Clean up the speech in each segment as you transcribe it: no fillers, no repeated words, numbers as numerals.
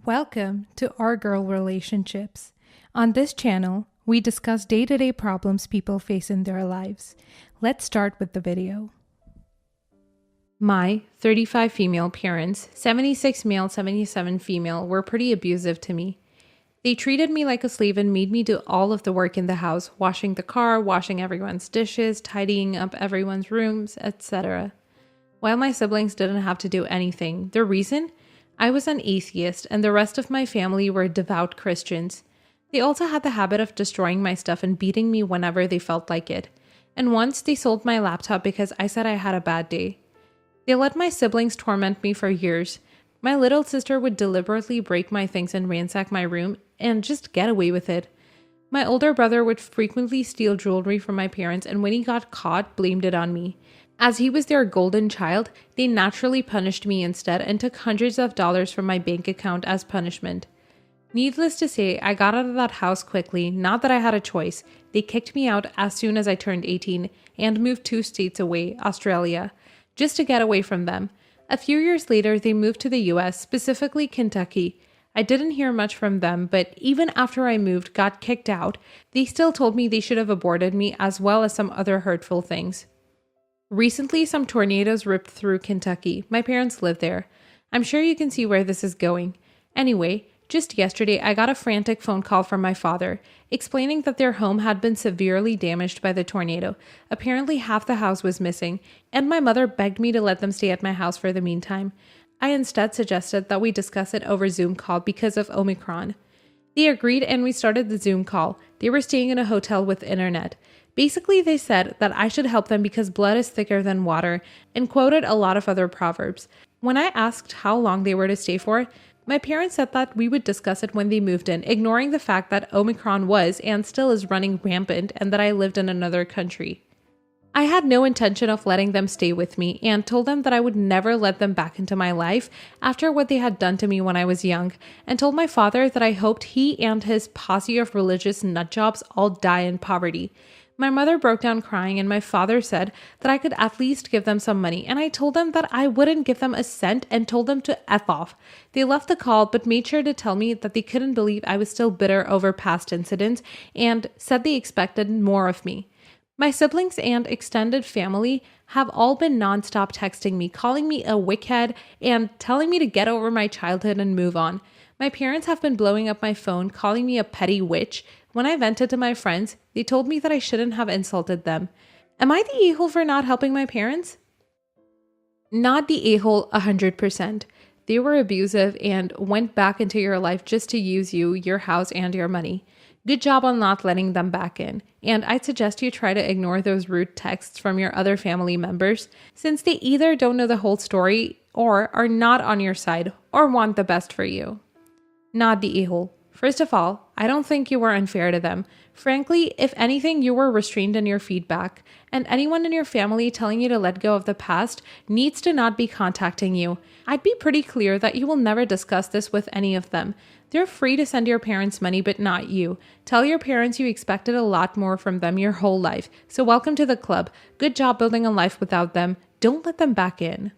Welcome to Our Girl Relationships. On this channel, we discuss day-to-day problems people face in their lives. Let's start with the video. My 35 female parents, 76 male, 77 female, were pretty abusive to me. They treated me like a slave and made me do all of the work in the house, washing the car, washing everyone's dishes, tidying up everyone's rooms, etc. While my siblings didn't have to do anything. The reason? I was an atheist and the rest of my family were devout Christians. They also had the habit of destroying my stuff and beating me whenever they felt like it. And once they sold my laptop because I said I had a bad day. They let my siblings torment me for years. My little sister would deliberately break my things and ransack my room and just get away with it. My older brother would frequently steal jewelry from my parents and when he got caught, blamed it on me. As he was their golden child, they naturally punished me instead and took hundreds of dollars from my bank account as punishment. Needless to say, I got out of that house quickly, not that I had a choice. They kicked me out as soon as I turned 18 and moved 2 states away, Australia, just to get away from them. A few years later, they moved to the US, specifically Kentucky. I didn't hear much from them, but even after I moved, got kicked out, they still told me they should have aborted me as well as some other hurtful things. Recently, some tornadoes ripped through Kentucky. My parents live there. I'm sure you can see where this is going. Anyway, just yesterday, I got a frantic phone call from my father, explaining that their home had been severely damaged by the tornado. Apparently, half the house was missing, and my mother begged me to let them stay at my house for the meantime. I instead suggested that we discuss it over Zoom call because of Omicron. They agreed and we started the Zoom call. They were staying in a hotel with internet. Basically, they said that I should help them because blood is thicker than water and quoted a lot of other proverbs. When I asked how long they were to stay for, my parents said that we would discuss it when they moved in, ignoring the fact that Omicron was and still is running rampant and that I lived in another country. I had no intention of letting them stay with me and told them that I would never let them back into my life after what they had done to me when I was young, and told my father that I hoped he and his posse of religious nutjobs all die in poverty. My mother broke down crying and my father said that I could at least give them some money, and I told them that I wouldn't give them a cent and told them to F off. They left the call but made sure to tell me that they couldn't believe I was still bitter over past incidents and said they expected more of me. My siblings and extended family have all been nonstop texting me, calling me a wickhead, and telling me to get over my childhood and move on. My parents have been blowing up my phone, calling me a petty witch. When I vented to my friends, they told me that I shouldn't have insulted them. Am I the a-hole for not helping my parents? Not the a-hole 100%. They were abusive and went back into your life just to use you, your house, and your money. Good job on not letting them back in. And I'd suggest you try to ignore those rude texts from your other family members, since they either don't know the whole story or are not on your side or want the best for you. Not the a-hole. First of all, I don't think you were unfair to them. Frankly, if anything, you were restrained in your feedback, and anyone in your family telling you to let go of the past needs to not be contacting you. I'd be pretty clear that you will never discuss this with any of them. They're free to send your parents money, but not you. Tell your parents you expected a lot more from them your whole life, so welcome to the club. Good job building a life without them. Don't let them back in.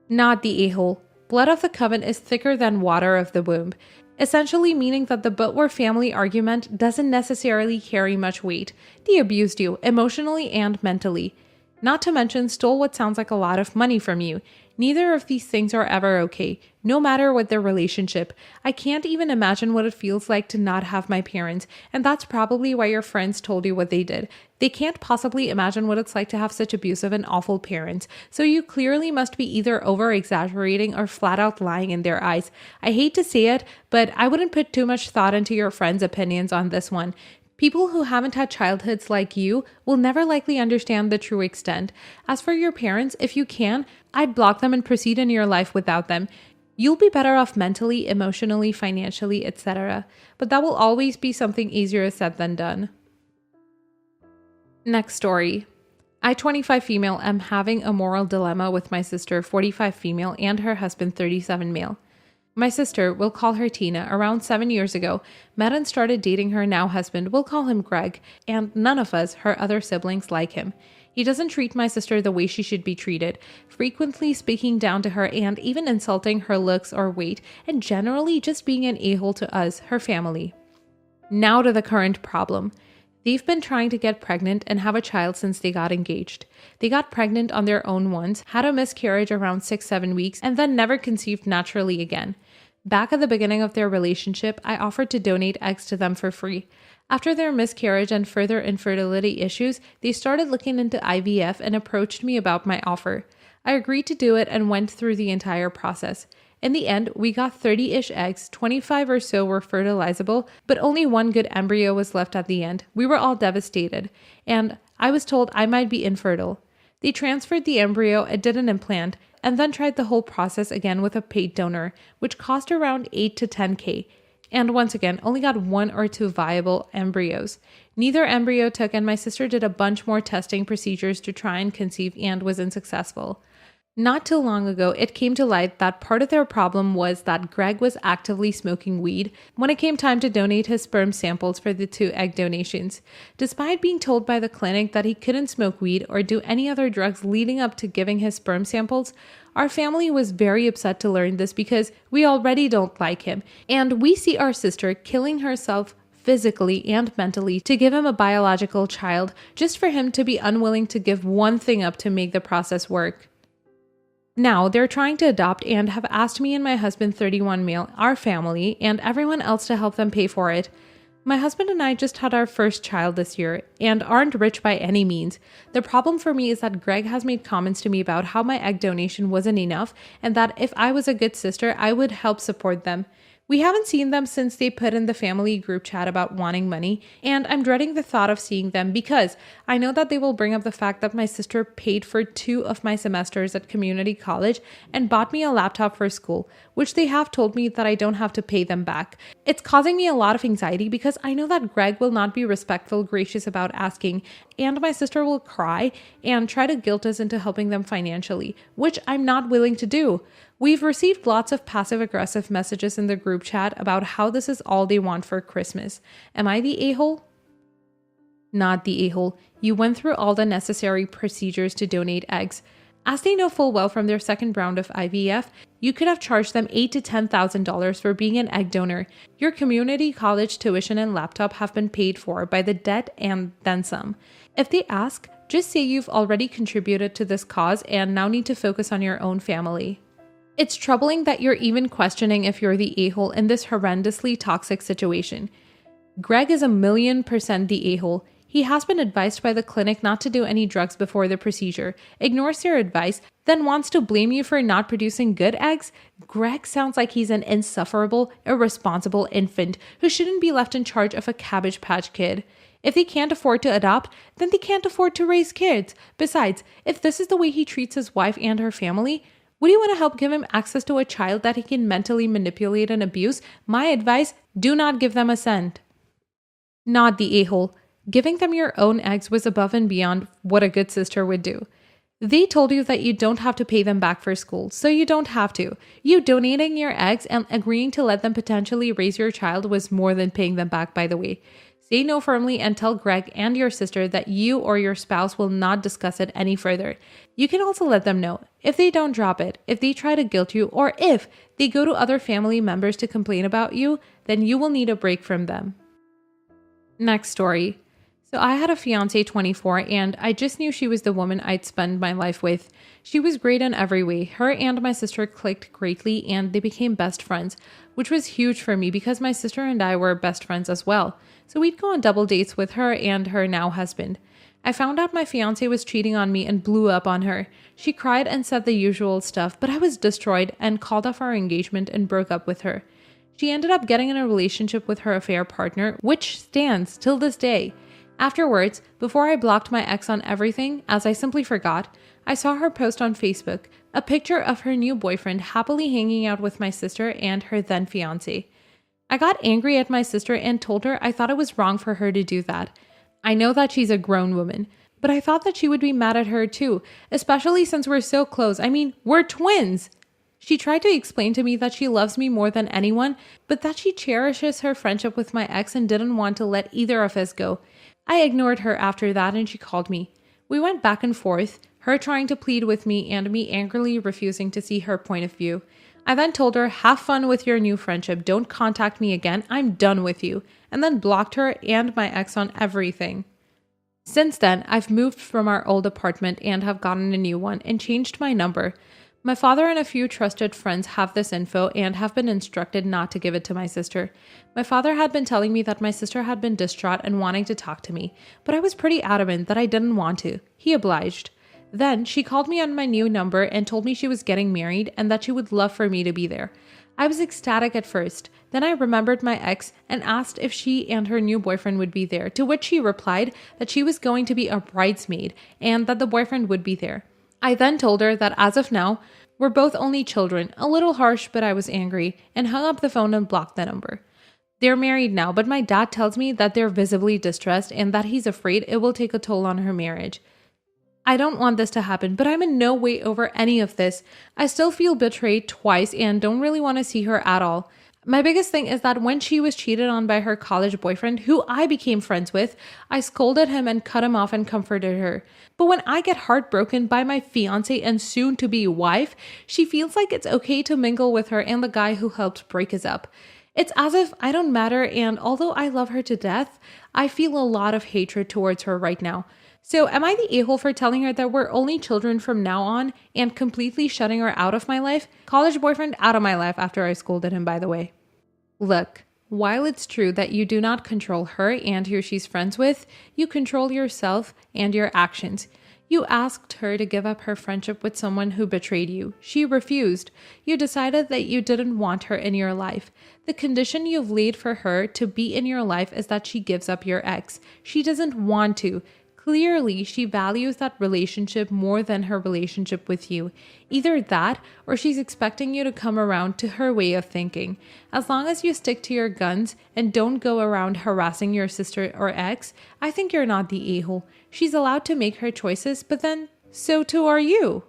Not the a-hole. Blood of the coven is thicker than water of the womb. Essentially meaning that the but we're family argument doesn't necessarily carry much weight. They abused you, emotionally and mentally. Not to mention stole what sounds like a lot of money from you. Neither of these things are ever okay, no matter what their relationship. I can't even imagine what it feels like to not have my parents, and that's probably why your friends told you what they did. They can't possibly imagine what it's like to have such abusive and awful parents, so you clearly must be either over-exaggerating or flat out lying in their eyes. I hate to say it, but I wouldn't put too much thought into your friends' opinions on this one. People who haven't had childhoods like you will never likely understand the true extent. As for your parents, if you can, I'd block them and proceed in your life without them. You'll be better off mentally, emotionally, financially, etc. But that will always be something easier said than done. Next story. I, 25 female, am having a moral dilemma with my sister, 45 female, and her husband, 37 male. My sister, we'll call her Tina, around 7 years ago, met and started dating her now husband, we'll call him Greg, and none of us, her other siblings, like him. He doesn't treat my sister the way she should be treated, frequently speaking down to her and even insulting her looks or weight, and generally just being an a-hole to us, her family. Now to the current problem. They've been trying to get pregnant and have a child since they got engaged. They got pregnant on their own once, had a miscarriage around 6-7 weeks, and then never conceived naturally again. Back at the beginning of their relationship, I offered to donate eggs to them for free. After their miscarriage and further infertility issues, they started looking into IVF and approached me about my offer. I agreed to do it and went through the entire process. In the end, we got 30-ish eggs, 25 or so were fertilizable, but only one good embryo was left at the end. We were all devastated, and I was told I might be infertile. They transferred the embryo and did an implant, and then tried the whole process again with a paid donor, which cost around $8 to $10K. And once again, only got 1 or 2 viable embryos. Neither embryo took, and my sister did a bunch more testing procedures to try and conceive and was unsuccessful. Not too long ago, it came to light that part of their problem was that Greg was actively smoking weed when it came time to donate his sperm samples for the 2 egg donations. Despite being told by the clinic that he couldn't smoke weed or do any other drugs leading up to giving his sperm samples, our family was very upset to learn this because we already don't like him, and we see our sister killing herself physically and mentally to give him a biological child just for him to be unwilling to give one thing up to make the process work. Now, they're trying to adopt and have asked me and my husband, 31 male, our family, and everyone else to help them pay for it. My husband and I just had our first child this year and aren't rich by any means. The problem for me is that Greg has made comments to me about how my egg donation wasn't enough and that if I was a good sister, I would help support them. We haven't seen them since they put in the family group chat about wanting money, and I'm dreading the thought of seeing them because I know that they will bring up the fact that my sister paid for 2 of my semesters at community college and bought me a laptop for school, which they have told me that I don't have to pay them back. It's causing me a lot of anxiety because I know that Greg will not be respectful, gracious about asking, and my sister will cry and try to guilt us into helping them financially, which I'm not willing to do. We've received lots of passive-aggressive messages in the group chat about how this is all they want for Christmas. Am I the a-hole? Not the a-hole. You went through all the necessary procedures to donate eggs. As they know full well from their second round of IVF, you could have charged them $8,000 to $10,000 for being an egg donor. Your community college tuition and laptop have been paid for by the debt and then some. If they ask, just say you've already contributed to this cause and now need to focus on your own family. It's troubling that you're even questioning if you're the a-hole in this horrendously toxic situation. Greg is 1,000,000% the a-hole. He has been advised by the clinic not to do any drugs before the procedure, ignores your advice, then wants to blame you for not producing good eggs. Greg sounds like he's an insufferable, irresponsible infant who shouldn't be left in charge of a Cabbage Patch Kid. If they can't afford to adopt, then they can't afford to raise kids. Besides, if this is the way he treats his wife and her family, would you want to help give him access to a child that he can mentally manipulate and abuse? My advice, do not give them a cent. Not the a-hole. Giving them your own eggs was above and beyond what a good sister would do. They told you that you don't have to pay them back for school, so you don't have to. You donating your eggs and agreeing to let them potentially raise your child was more than paying them back, by the way. Say no firmly and tell Greg and your sister that you or your spouse will not discuss it any further. You can also let them know if they don't drop it, if they try to guilt you, or if they go to other family members to complain about you, then you will need a break from them. Next story. So I had a fiance, 24, and I just knew she was the woman I'd spend my life with. She was great in every way. Her and my sister clicked greatly and they became best friends, which was huge for me because my sister and I were best friends as well. So we'd go on double dates with her and her now husband. I found out my fiance was cheating on me and blew up on her. She cried and said the usual stuff, but I was destroyed and called off our engagement and broke up with her. She ended up getting in a relationship with her affair partner, which stands till this day. Afterwards, before I blocked my ex on everything, as I simply forgot, I saw her post on Facebook a picture of her new boyfriend happily hanging out with my sister and her then fiance. I got angry at my sister and told her I thought it was wrong for her to do that. I know that she's a grown woman, but I thought that she would be mad at her too, especially since we're so close. I mean, we're twins. She tried to explain to me that she loves me more than anyone, but that she cherishes her friendship with my ex and didn't want to let either of us go. I ignored her after that and she called me. We went back and forth, her trying to plead with me and me angrily refusing to see her point of view. I then told her, have fun with your new friendship, don't contact me again, I'm done with you, and then blocked her and my ex on everything. Since then, I've moved from our old apartment and have gotten a new one and changed my number. My father and a few trusted friends have this info and have been instructed not to give it to my sister. My father had been telling me that my sister had been distraught and wanting to talk to me, but I was pretty adamant that I didn't want to. He obliged. Then she called me on my new number and told me she was getting married and that she would love for me to be there. I was ecstatic at first. Then I remembered my ex and asked if she and her new boyfriend would be there, to which she replied that she was going to be a bridesmaid and that the boyfriend would be there. I then told her that as of now, we're both only children, a little harsh, but I was angry, and hung up the phone and blocked the number. They're married now, but my dad tells me that they're visibly distressed and that he's afraid it will take a toll on her marriage. I don't want this to happen, but I'm in no way over any of this. I still feel betrayed twice and don't really want to see her at all. My biggest thing is that when she was cheated on by her college boyfriend, who I became friends with, I scolded him and cut him off and comforted her. But when I get heartbroken by my fiance and soon-to-be wife, she feels like it's okay to mingle with her and the guy who helped break us up. It's as if I don't matter, and although I love her to death, I feel a lot of hatred towards her right now. So am I the a-hole for telling her that we're only children from now on and completely shutting her out of my life? College boyfriend out of my life after I scolded him, by the way. Look, while it's true that you do not control her and who she's friends with, you control yourself and your actions. You asked her to give up her friendship with someone who betrayed you. She refused. You decided that you didn't want her in your life. The condition you've laid for her to be in your life is that she gives up your ex. She doesn't want to. Clearly, she values that relationship more than her relationship with you. Either that, or she's expecting you to come around to her way of thinking. As long as you stick to your guns and don't go around harassing your sister or ex, I think you're not the a-hole. She's allowed to make her choices, but then, so too are you.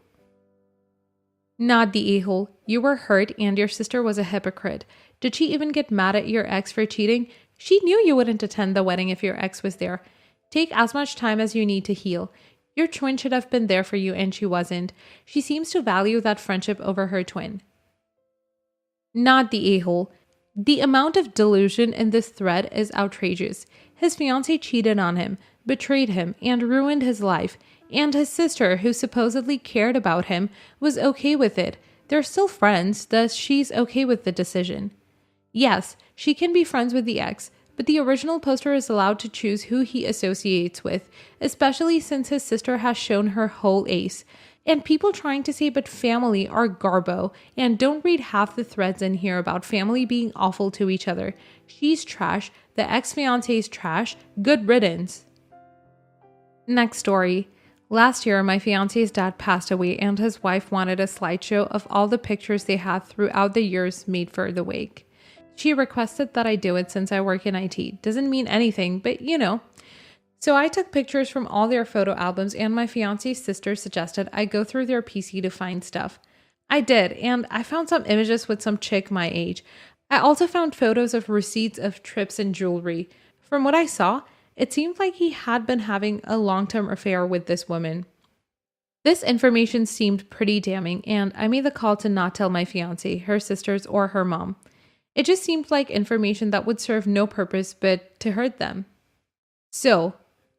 Not the a-hole. You were hurt and your sister was a hypocrite. Did she even get mad at your ex for cheating? She knew you wouldn't attend the wedding if your ex was there. Take as much time as you need to heal. Your twin should have been there for you and she wasn't. She seems to value that friendship over her twin. Not the a-hole. The amount of delusion in this thread is outrageous. His fiancée cheated on him, betrayed him, and ruined his life. And his sister, who supposedly cared about him, was okay with it. They're still friends, thus she's okay with the decision. Yes, she can be friends with the ex, but the original poster is allowed to choose who he associates with, especially since his sister has shown her whole ace. And people trying to say but family are garbo, and don't read half the threads in here about family being awful to each other. She's trash, the ex-fiance's trash, good riddance. Next story. Last year, my fiance's dad passed away and his wife wanted a slideshow of all the pictures they had throughout the years made for the wake. She requested that I do it since I work in IT. Doesn't mean anything, but you know. So I took pictures from all their photo albums and my fiance's sister suggested I go through their PC to find stuff. I did, and I found some images with some chick my age. I also found photos of receipts of trips and jewelry. From what I saw, it seemed like he had been having a long-term affair with this woman. This information seemed pretty damning, and I made the call to not tell my fiance, her sisters, or her mom. It just seemed like information that would serve no purpose but to hurt them. So,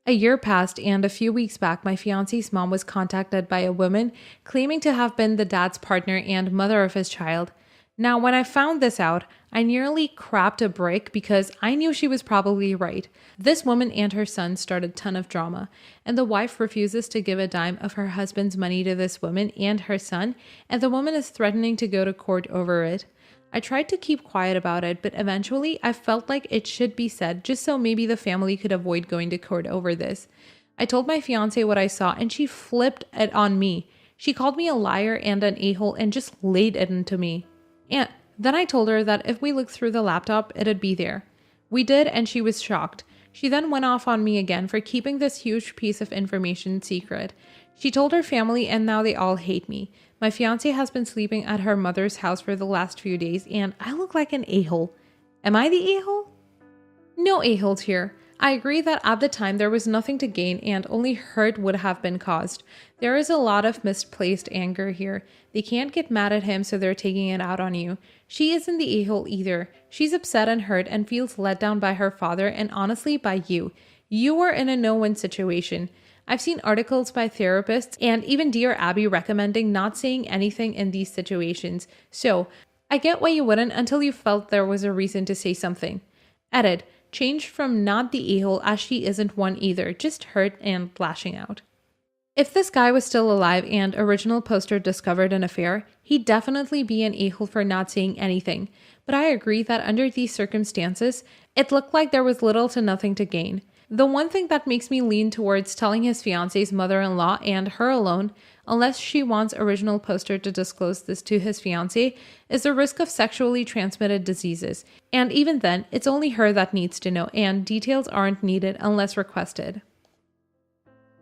a year passed and a few weeks back, my fiance's mom was contacted by a woman claiming to have been the dad's partner and mother of his child. Now, when I found this out, I nearly crapped a brick because I knew she was probably right. This woman and her son started a ton of drama, and the wife refuses to give a dime of her husband's money to this woman and her son, and the woman is threatening to go to court over it. I tried to keep quiet about it, but eventually I felt like it should be said just so maybe the family could avoid going to court over this. I told my fiance what I saw and she flipped it on me. She called me a liar and an a-hole and just laid it into me. And then I told her that if we looked through the laptop, it'd be there. We did and she was shocked. She then went off on me again for keeping this huge piece of information secret. She told her family and now they all hate me. My fiance has been sleeping at her mother's house for the last few days and I look like an a-hole. Am I the a-hole? No a-holes here. I agree that at the time there was nothing to gain and only hurt would have been caused. There is a lot of misplaced anger here. They can't get mad at him, so they're taking it out on you. She isn't the a-hole either. She's upset and hurt and feels let down by her father and honestly by you. You were in a no-win situation. I've seen articles by therapists and even Dear Abby recommending not saying anything in these situations. So, I get why you wouldn't until you felt there was a reason to say something. Edit. Changed from not the a-hole as she isn't one either, just hurt and lashing out. If this guy was still alive and original poster discovered an affair, he'd definitely be an a-hole for not saying anything. But I agree that under these circumstances, it looked like there was little to nothing to gain. The one thing that makes me lean towards telling his fiance's mother-in-law and her alone, unless she wants original poster to disclose this to his fiance, is the risk of sexually transmitted diseases. And even then, it's only her that needs to know, and details aren't needed unless requested.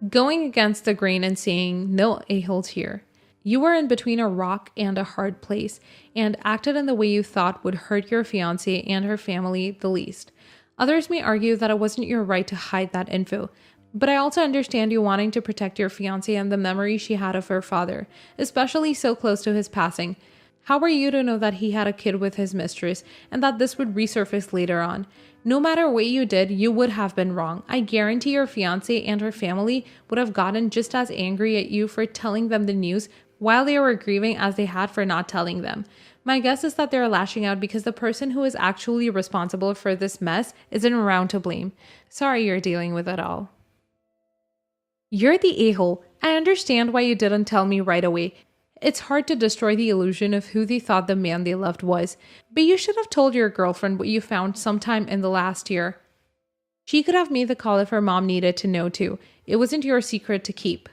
Going against the grain and saying no a-holes here. You were in between a rock and a hard place, and acted in the way you thought would hurt your fiance and her family the least. Others may argue that it wasn't your right to hide that info, but I also understand you wanting to protect your fiancé and the memory she had of her father, especially so close to his passing. How were you to know that he had a kid with his mistress and that this would resurface later on? No matter what you did, you would have been wrong. I guarantee your fiancé and her family would have gotten just as angry at you for telling them the news while they were grieving as they had for not telling them. My guess is that they're lashing out because the person who is actually responsible for this mess isn't around to blame. Sorry you're dealing with it all. You're the a-hole. I understand why you didn't tell me right away. It's hard to destroy the illusion of who they thought the man they loved was, but you should have told your girlfriend what you found sometime in the last year. She could have made the call if her mom needed to know too. It wasn't your secret to keep.